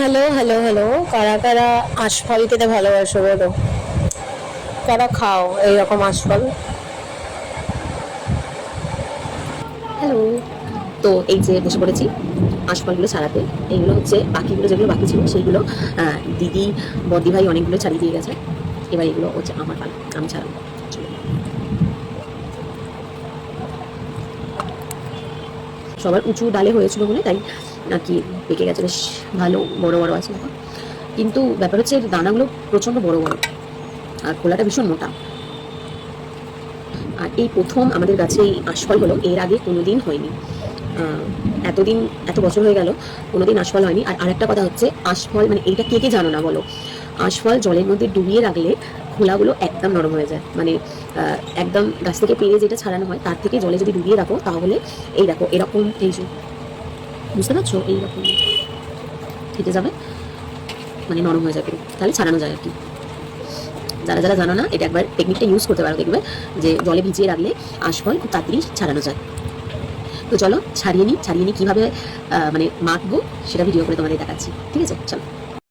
Hello hello hello, কারা কারা আশফল খেতে ভালোবাসো বলো? কারা খাও এইরকম আশফল? হ্যালো। তো এই যে বসে পড়েছি আঁশফলগুলো ছাড়াতে। এইগুলো হচ্ছে বাকিগুলো, যেগুলো বাকি ছিল সেইগুলো দিদি বদ্দি ভাই অনেকগুলো ছাড়িয়ে দিয়ে গেছে। এবার এগুলো হচ্ছে আমার পালা, আমি ছাড়াবো। চলো। সবার উঁচু ডালে হয়েছিল বলে তাই আর কি পেকে গেছে, বেশ ভালো বড় বড় আছে এখন। কিন্তু ব্যাপার হচ্ছে এর দানাগুলো প্রচণ্ড বড় বড়, আর খোলাটা ভীষণ মোটা। আর এই প্রথম আমাদের গাছে এই আঁশফল হলো, এর আগে কোনোদিন হয়নি। এতদিন, এত বছর হয়ে গেল, কোনোদিন আঁশফল হয়নি। আর আরেকটা কথা হচ্ছে, আঁশফল মানে এইটা কে কে জানো না বলো? আঁশফল জলের মধ্যে ডুবিয়ে রাখলে খোলাগুলো একদম নরম হয়ে যায়। মানে একদম গাছ থেকে পেরে যেটা ছাড়ানো হয় তার থেকে জলে যদি ডুবিয়ে রাখো তাহলে এই দেখো এরকম, এই যে বুঝতে পারছো, এইরকম থেকে যাবে, মানে নরম হয়ে যাবে, তাহলে ছাড়ানো যায় আর কি। যারা যারা জানো না, এটা একবার টেকনিকটা ইউজ করতে পারো, দেখবে যে জলে ভিজিয়ে রাখলে আঁশফল খুব তাড়াতাড়ি ছাড়ানো যায়। তো চলো ছাড়িয়ে নিই, ছাড়িয়ে নিই কীভাবে মানে মাখবো সেটা ভিডিও করে তোমাদের দেখাচ্ছি, ঠিক আছে? চলো।